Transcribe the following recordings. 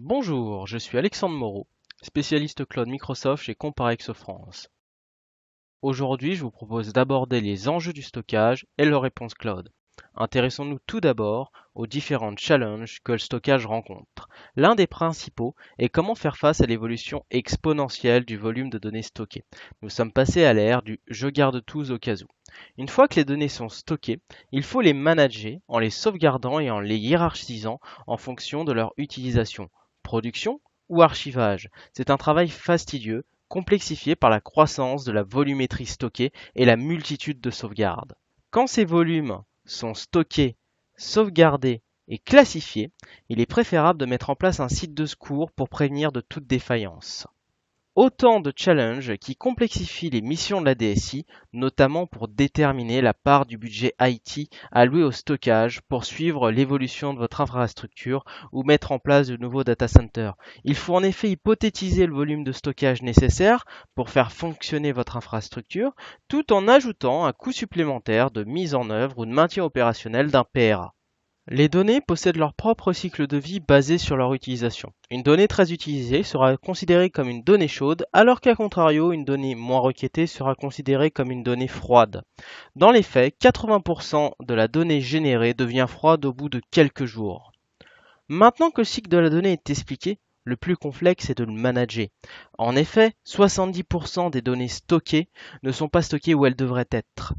Bonjour, je suis Alexandre Moreau, spécialiste cloud Microsoft chez Comparex France. Aujourd'hui, je vous propose d'aborder les enjeux du stockage et leurs réponses cloud. Intéressons-nous tout d'abord aux différents challenges que le stockage rencontre. L'un des principaux est comment faire face à l'évolution exponentielle du volume de données stockées. Nous sommes passés à l'ère du je garde tous au cas où. Une fois que les données sont stockées, il faut les manager en les sauvegardant et en les hiérarchisant en fonction de leur utilisation. Production ou archivage. C'est un travail fastidieux, complexifié par la croissance de la volumétrie stockée et la multitude de sauvegardes. Quand ces volumes sont stockés, sauvegardés et classifiés, il est préférable de mettre en place un site de secours pour prévenir de toute défaillance. Autant de challenges qui complexifient les missions de la DSI, notamment pour déterminer la part du budget IT alloué au stockage pour suivre l'évolution de votre infrastructure ou mettre en place de nouveaux data centers. Il faut en effet hypothétiser le volume de stockage nécessaire pour faire fonctionner votre infrastructure, tout en ajoutant un coût supplémentaire de mise en œuvre ou de maintien opérationnel d'un PRA. Les données possèdent leur propre cycle de vie basé sur leur utilisation. Une donnée très utilisée sera considérée comme une donnée chaude, alors qu'à contrario, une donnée moins requêtée sera considérée comme une donnée froide. Dans les faits, 80% de la donnée générée devient froide au bout de quelques jours. Maintenant que le cycle de la donnée est expliqué, le plus complexe est de le manager. En effet, 70% des données stockées ne sont pas stockées où elles devraient être.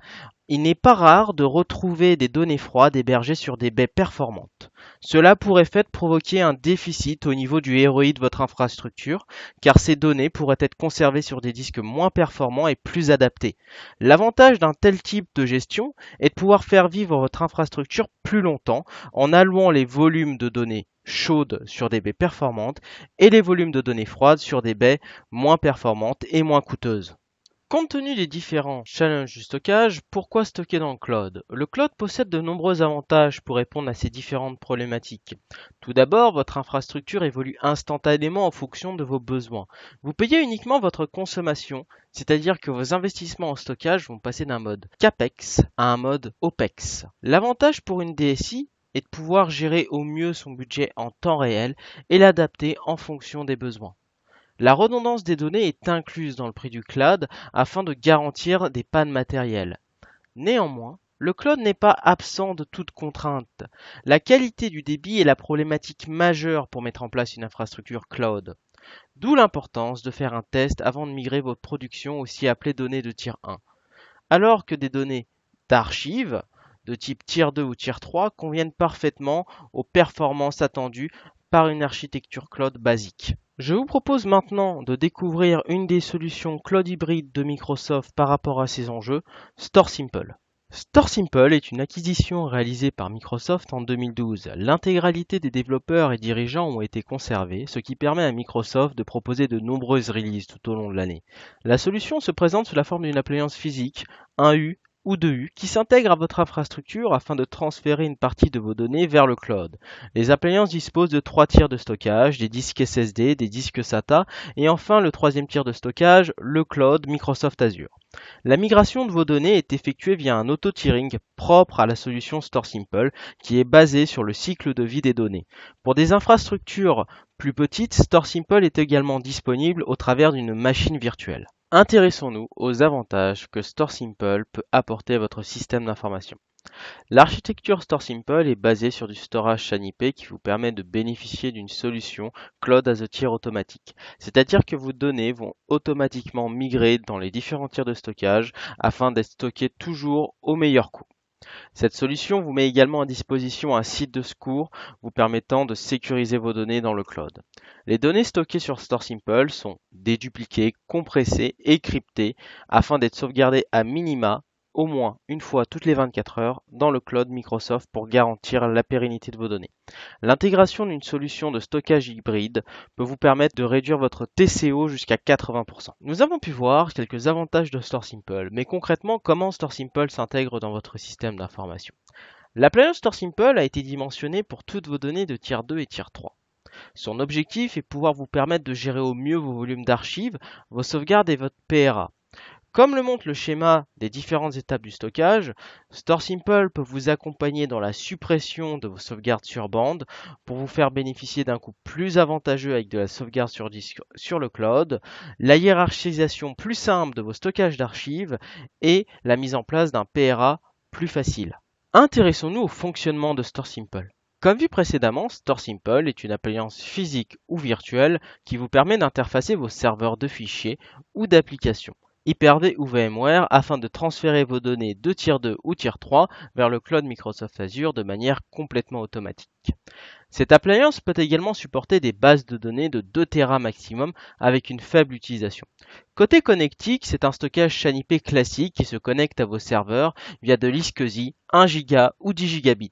Il n'est pas rare de retrouver des données froides hébergées sur des baies performantes. Cela pourrait faire provoquer un déficit au niveau du ROI de votre infrastructure, car ces données pourraient être conservées sur des disques moins performants et plus adaptés. L'avantage d'un tel type de gestion est de pouvoir faire vivre votre infrastructure plus longtemps en allouant les volumes de données chaudes sur des baies performantes et les volumes de données froides sur des baies moins performantes et moins coûteuses. Compte tenu des différents challenges du stockage, pourquoi stocker dans le cloud? Le cloud possède de nombreux avantages pour répondre à ces différentes problématiques. Tout d'abord, votre infrastructure évolue instantanément en fonction de vos besoins. Vous payez uniquement votre consommation, c'est-à-dire que vos investissements en stockage vont passer d'un mode CAPEX à un mode OPEX. L'avantage pour une DSI est de pouvoir gérer au mieux son budget en temps réel et l'adapter en fonction des besoins. La redondance des données est incluse dans le prix du cloud afin de garantir des pannes matérielles. Néanmoins, le cloud n'est pas absent de toute contrainte. La qualité du débit est la problématique majeure pour mettre en place une infrastructure cloud. D'où l'importance de faire un test avant de migrer votre production aussi appelée données de tier 1. Alors que des données d'archives de type tier 2 ou tier 3 conviennent parfaitement aux performances attendues par une architecture cloud basique. Je vous propose maintenant de découvrir une des solutions cloud hybride de Microsoft par rapport à ces enjeux, StoreSimple. StoreSimple est une acquisition réalisée par Microsoft en 2012. L'intégralité des développeurs et dirigeants ont été conservés, ce qui permet à Microsoft de proposer de nombreuses releases tout au long de l'année. La solution se présente sous la forme d'une appliance physique, un U ou 2U qui s'intègre à votre infrastructure afin de transférer une partie de vos données vers le cloud. Les appliances disposent de 3 tiers de stockage, des disques SSD, des disques SATA et enfin le troisième tiers de stockage, le cloud Microsoft Azure. La migration de vos données est effectuée via un auto-tiering propre à la solution StoreSimple qui est basé sur le cycle de vie des données. Pour des infrastructures plus petites, StoreSimple est également disponible au travers d'une machine virtuelle. Intéressons-nous aux avantages que StoreSimple peut apporter à votre système d'information. L'architecture StoreSimple est basée sur du storage SAN-IP qui vous permet de bénéficier d'une solution Cloud as a Tier automatique. C'est-à-dire que vos données vont automatiquement migrer dans les différents tiers de stockage afin d'être stockées toujours au meilleur coût. Cette solution vous met également à disposition un site de secours vous permettant de sécuriser vos données dans le cloud. Les données stockées sur StoreSimple sont dédupliquées, compressées et cryptées afin d'être sauvegardées à minima au moins une fois toutes les 24 heures dans le cloud Microsoft pour garantir la pérennité de vos données. L'intégration d'une solution de stockage hybride peut vous permettre de réduire votre TCO jusqu'à 80%. Nous avons pu voir quelques avantages de StoreSimple, mais concrètement, comment StoreSimple s'intègre dans votre système d'information? L'appliance StoreSimple a été dimensionnée pour toutes vos données de tier 2 et tier 3. Son objectif est de pouvoir vous permettre de gérer au mieux vos volumes d'archives, vos sauvegardes et votre PRA. Comme le montre le schéma des différentes étapes du stockage, StoreSimple peut vous accompagner dans la suppression de vos sauvegardes sur bande pour vous faire bénéficier d'un coût plus avantageux avec de la sauvegarde sur disque sur le cloud, la hiérarchisation plus simple de vos stockages d'archives et la mise en place d'un PRA plus facile. Intéressons-nous au fonctionnement de StoreSimple. Comme vu précédemment, StoreSimple est une appliance physique ou virtuelle qui vous permet d'interfacer vos serveurs de fichiers ou d'applications. Hyper-V ou VMware afin de transférer vos données de Tier 2 ou Tier 3 vers le cloud Microsoft Azure de manière complètement automatique. Cette appliance peut également supporter des bases de données de 2 Tera maximum avec une faible utilisation. Côté connectique, c'est un stockage SAN IP classique qui se connecte à vos serveurs via de l'ISCSI, 1 Go ou 10 Gigabits.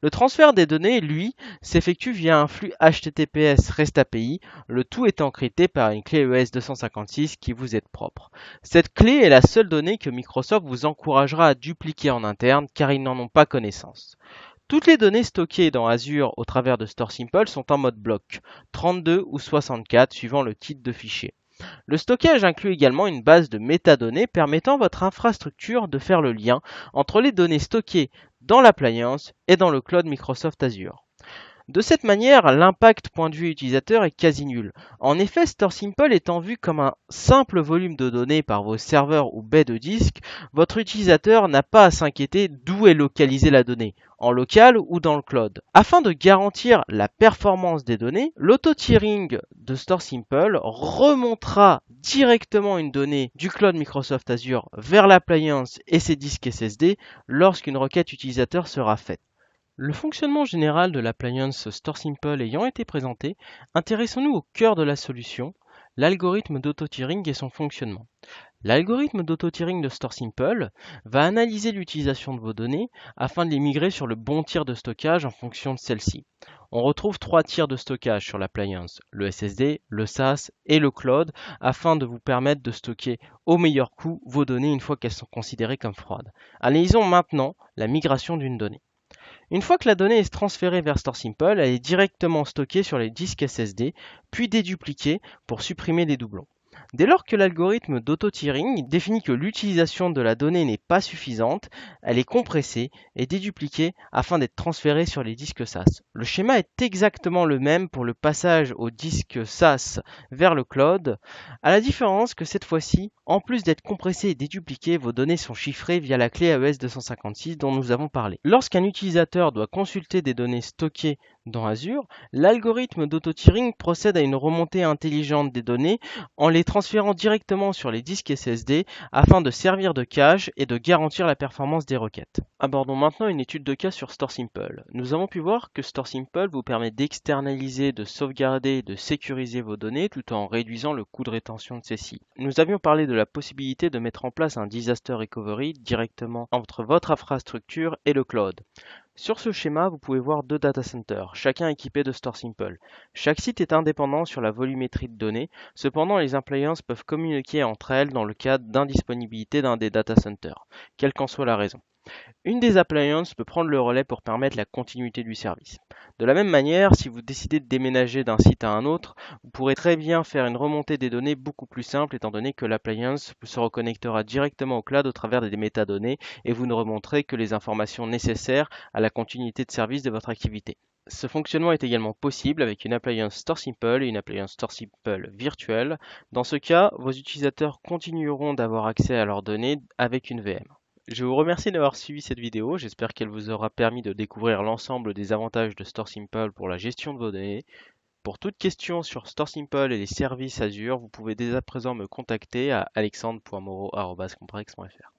Le transfert des données, lui, s'effectue via un flux HTTPS REST API, le tout étant encrypté par une clé ES256 qui vous est propre. Cette clé est la seule donnée que Microsoft vous encouragera à dupliquer en interne car ils n'en ont pas connaissance. Toutes les données stockées dans Azure au travers de StoreSimple sont en mode bloc, 32 ou 64 suivant le titre de fichier. Le stockage inclut également une base de métadonnées permettant à votre infrastructure de faire le lien entre les données stockées dans l'appliance et dans le cloud Microsoft Azure. De cette manière, l'impact point de vue utilisateur est quasi nul. En effet, StoreSimple étant vu comme un simple volume de données par vos serveurs ou baies de disque, votre utilisateur n'a pas à s'inquiéter d'où est localisée la donnée, en local ou dans le cloud. Afin de garantir la performance des données, l'auto-tiering de StoreSimple remontera directement une donnée du cloud Microsoft Azure vers l'appliance et ses disques SSD lorsqu'une requête utilisateur sera faite. Le fonctionnement général de l'appliance StoreSimple ayant été présenté, intéressons-nous au cœur de la solution, l'algorithme d'auto-tiering et son fonctionnement. L'algorithme d'auto-tiering de StoreSimple va analyser l'utilisation de vos données afin de les migrer sur le bon tiers de stockage en fonction de celle-ci. On retrouve 3 tiers de stockage sur l'appliance, le SSD, le SAS et le cloud, afin de vous permettre de stocker au meilleur coût vos données une fois qu'elles sont considérées comme froides. Analysons maintenant la migration d'une donnée. Une fois que la donnée est transférée vers StoreSimple, elle est directement stockée sur les disques SSD, puis dédupliquée pour supprimer les doublons. Dès lors que l'algorithme d'auto-tiering définit que l'utilisation de la donnée n'est pas suffisante, elle est compressée et dédupliquée afin d'être transférée sur les disques SAS. Le schéma est exactement le même pour le passage au disque SAS vers le cloud, à la différence que cette fois-ci, en plus d'être compressées et dédupliquées, vos données sont chiffrées via la clé AES256 dont nous avons parlé. Lorsqu'un utilisateur doit consulter des données stockées dans Azure, l'algorithme d'auto-tiering procède à une remontée intelligente des données en les transférant directement sur les disques SSD afin de servir de cache et de garantir la performance des requêtes. Abordons maintenant une étude de cas sur StoreSimple. Nous avons pu voir que StoreSimple vous permet d'externaliser, de sauvegarder et de sécuriser vos données tout en réduisant le coût de rétention de celles-ci. Nous avions parlé de la possibilité de mettre en place un disaster recovery directement entre votre infrastructure et le cloud. Sur ce schéma, vous pouvez voir 2 data centers, chacun équipé de StoreSimple. Chaque site est indépendant sur la volumétrie de données, cependant les appliances peuvent communiquer entre elles dans le cas d'indisponibilité d'un des data centers, quelle qu'en soit la raison. Une des appliances peut prendre le relais pour permettre la continuité du service. De la même manière, si vous décidez de déménager d'un site à un autre, vous pourrez très bien faire une remontée des données beaucoup plus simple étant donné que l'appliance se reconnectera directement au cloud au travers des métadonnées et vous ne remonterez que les informations nécessaires à la continuité de service de votre activité. Ce fonctionnement est également possible avec une appliance StoreSimple et une appliance StoreSimple virtuelle. Dans ce cas, vos utilisateurs continueront d'avoir accès à leurs données avec une VM. Je vous remercie d'avoir suivi cette vidéo, j'espère qu'elle vous aura permis de découvrir l'ensemble des avantages de StoreSimple pour la gestion de vos données. Pour toute question sur StoreSimple et les services Azure, vous pouvez dès à présent me contacter à alexandre.moreau@comprex.fr.